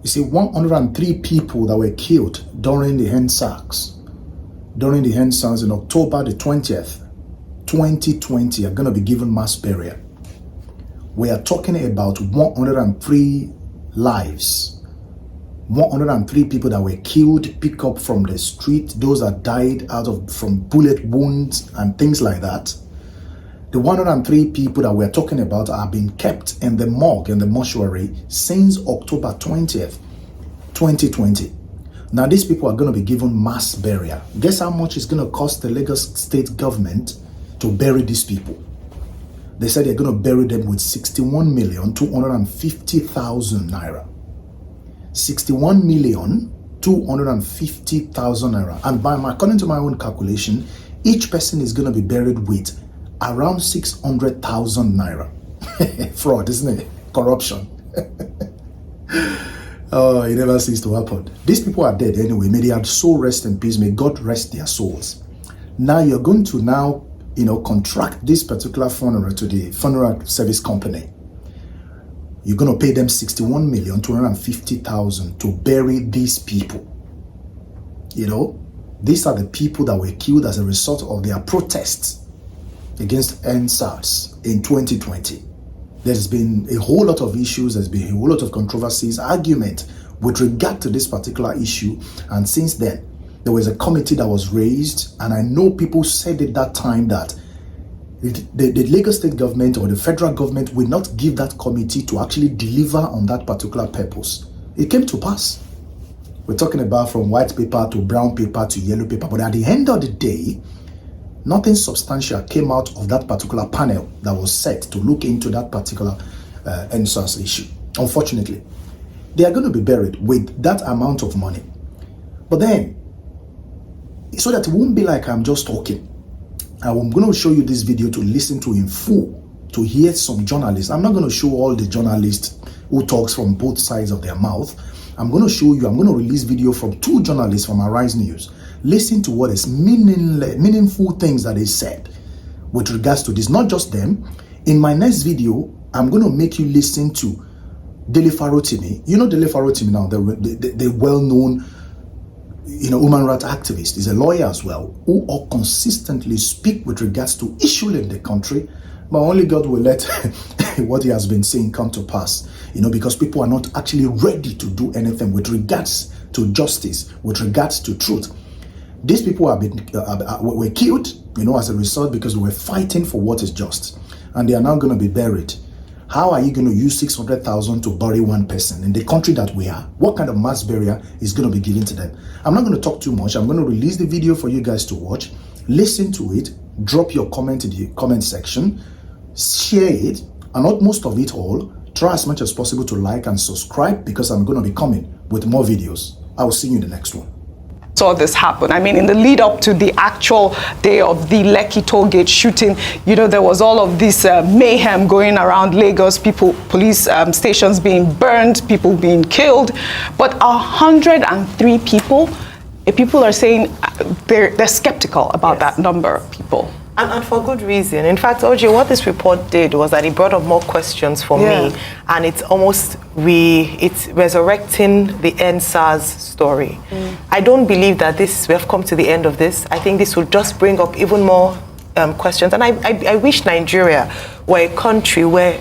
You see, 103 people that were killed during the EndSARS, in October the 20th, 2020, are going to be given mass burial. We are talking about 103 lives, 103 people that were killed, picked up from the street, those that died from bullet wounds and things like that. The 103 people that we're talking about have been kept in the morgue, in the mortuary, since October 20th, 2020. Now, these people are going to be given mass burial. Guess how much it's going to cost the Lagos state government to bury these people? They said they're going to bury them with 61,250,000 naira. 61,250,000 naira. And according to my own calculation, each person is going to be buried with around 600,000 naira. Fraud, isn't it? Corruption. Oh, it never ceases to happen. These people are dead anyway. May their soul rest in peace. May God rest their souls. Now you're going to contract this particular funeral to the funeral service company. You're going to pay them 61,250,000 to bury these people. These are the people that were killed as a result of their protests against EndSARS in 2020. There's been a whole lot of issues, there's been a whole lot of controversies, argument with regard to this particular issue. And since then, there was a committee that was raised, and I know people said at that time that the Lagos state government or the federal government will not give that committee to actually deliver on that particular purpose. It came to pass. We're talking about from white paper to brown paper to yellow paper, but at the end of the day, nothing substantial came out of that particular panel that was set to look into that particular EndSARS issue. Unfortunately, they are going to be buried with that amount of money. But then, so that it won't be like I'm just talking, I'm going to show you this video to listen to in full, to hear some journalists. I'm not going to show all the journalists who talks from both sides of their mouth. I'm going to release video from two journalists from Arise News. Listen to what is meaningful things that they said with regards to this. Not just them. In my next video, I'm going to make you listen to Dele Farotimi. You know Dele Farotimi now, the well-known human rights activist. He's a lawyer as well, who all consistently speak with regards to issues in the country, but only God will let what he has been saying come to pass. Because people are not actually ready to do anything with regards to justice, with regards to truth. These people were killed, as a result, because we were fighting for what is just, and they are now going to be buried. How are you going to use 600,000 to bury one person in the country that we are? What kind of mass burial is going to be given to them? I'm not going to talk too much. I'm going to release the video for you guys to watch. Listen to it. Drop your comment in the comment section. Share it, and not most of it all. Try as much as possible to like and subscribe, because I'm going to be coming with more videos. I will see you in the next one. Saw this happen. I mean, in the lead up to the actual day of the Lekki Tollgate shooting, there was all of this mayhem going around Lagos, police stations being burned, people being killed. But 103 people are saying they're skeptical about that number of people. And for good reason. In fact, OJ, what this report did was that it brought up more questions for me, and it's almost it's resurrecting the EndSARS story. I don't believe that we have come to the end of this. I think this will just bring up even more questions. And I wish Nigeria were a country where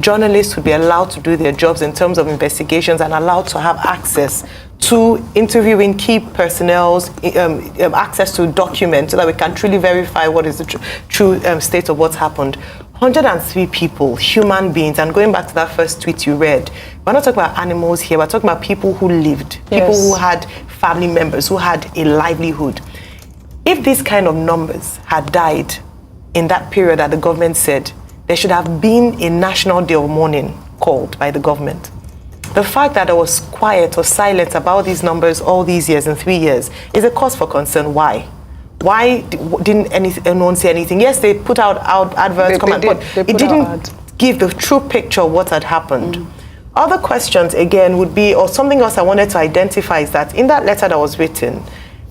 journalists would be allowed to do their jobs in terms of investigations and allowed to have access to interviewing key personnel, access to documents so that we can truly verify what is the true state of what's happened. 103 people, human beings, and going back to that first tweet you read, we're not talking about animals here, we're talking about people who lived, people who had family members, who had a livelihood. If these kind of numbers had died in that period that the government said, there should have been a national day of mourning called by the government. The fact that there was quiet or silence about these numbers all these years and 3 years is a cause for concern. Why? Why didn't anyone say anything? Yes, they put out adverts, but it didn't give the true picture of what had happened. Other questions, again, would be, or something else I wanted to identify, is that in that letter that was written,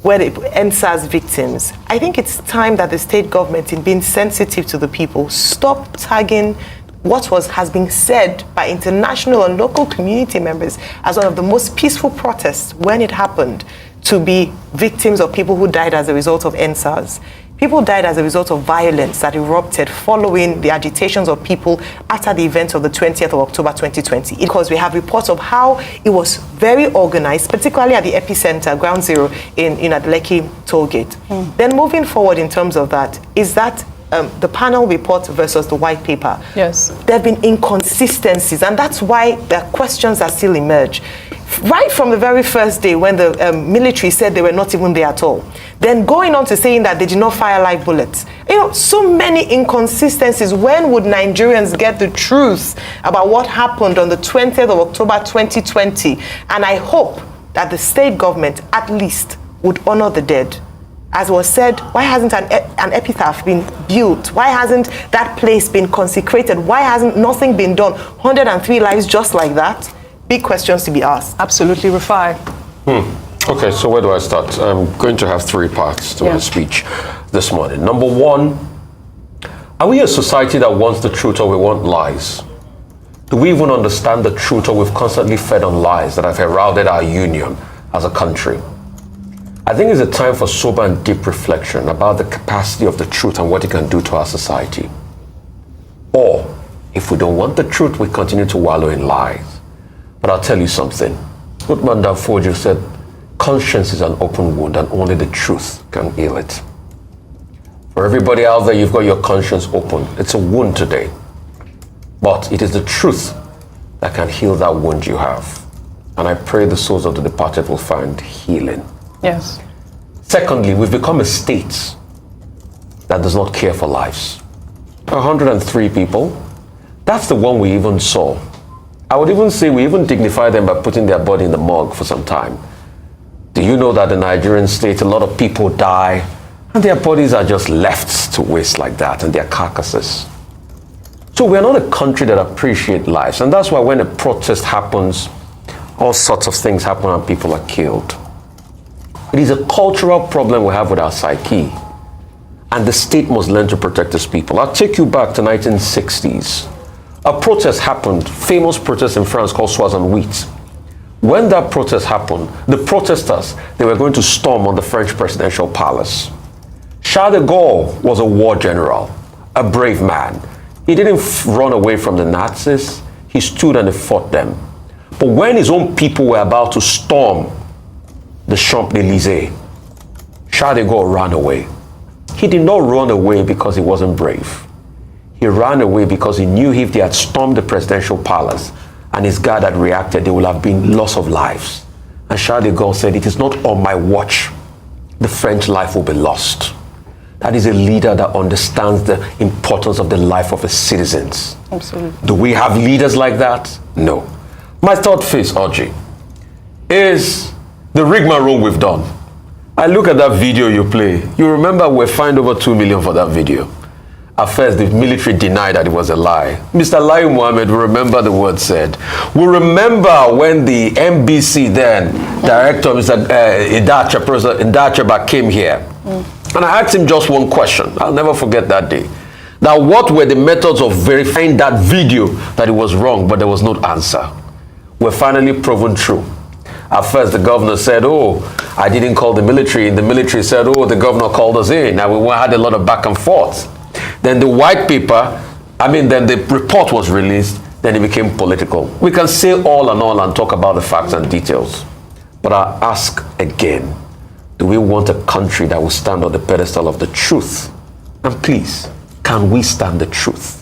where they EndSARS victims, I think it's time that the state government, in being sensitive to the people, stop tagging has been said by international and local community members as one of the most peaceful protests when it happened to be victims of people who died as a result of EndSARS. People died as a result of violence that erupted following the agitations of people after the events of the 20th of October 2020. Because we have reports of how it was very organized, particularly at the epicenter, Ground Zero, in at Lekki toll gate. Then moving forward in terms of that, is that the panel report versus the white paper. Yes. There have been inconsistencies, and that's why the questions that still emerge. Right from the very first day when the military said they were not even there at all. Then going on to saying that they did not fire live bullets. You know, so many inconsistencies. When would Nigerians get the truth about what happened on the 20th of October 2020? And I hope that the state government at least would honor the dead. As was said, why hasn't an epitaph been built? Why hasn't that place been consecrated? Why hasn't nothing been done? 103 lives just like that? Big questions to be asked. Absolutely, Rufai. Okay, so where do I start? I'm going to have 3 parts to my speech this morning. Number 1, are we a society that wants the truth or we want lies? Do we even understand the truth, or we've constantly fed on lies that have heralded our union as a country? I think it's a time for sober and deep reflection about the capacity of the truth and what it can do to our society. Or, if we don't want the truth, we continue to wallow in lies. But I'll tell you something. Uthman Danfodio said, conscience is an open wound and only the truth can heal it. For everybody out there, you've got your conscience open. It's a wound today. But it is the truth that can heal that wound you have. And I pray the souls of the departed will find healing. Yes. Secondly, we've become a state that does not care for lives. 103 people, that's the one we even saw. I would even say we even dignify them by putting their body in the morgue for some time. Do you know that in the Nigerian state, a lot of people die and their bodies are just left to waste like that, and their carcasses? So we're not a country that appreciates lives, and that's why when a protest happens, all sorts of things happen and people are killed. It is a cultural problem we have with our psyche, and the state must learn to protect its people. I'll take you back to 1960s. A protest happened, famous protest in France called Sois en Huit. When that protest happened, the protesters, they were going to storm on the French presidential palace. Charles de Gaulle was a war general, a brave man. He didn't run away from the Nazis, he stood and he fought them. But when his own people were about to storm the Champs-Élysées, Charles de Gaulle ran away. He did not run away because he wasn't brave. He ran away because he knew if they had stormed the presidential palace and his guard had reacted, there would have been loss of lives. And Charles de Gaulle said, it is not on my watch. The French life will be lost. That is a leader that understands the importance of the life of his citizens. Absolutely. Do we have leaders like that? No. My third phase, Audrey, is the rigmarole we've done. I look at that video you play. You remember we fined over 2 million for that video. At first, the military denied that it was a lie. Mr. Lai Mohammed, we remember the word said. We remember when the MBC then, director, Mr. Idacheba came here. And I asked him just one question. I'll never forget that day. Now, what were the methods of verifying that video that it was wrong, but there was no answer? We're finally proven true. At first, the governor said, oh, I didn't call the military. And the military said, oh, the governor called us in. Now, we had a lot of back and forth. Then the white paper, then the report was released. Then it became political. We can say all and talk about the facts and details. But I ask again, do we want a country that will stand on the pedestal of the truth? And please, can we stand the truth?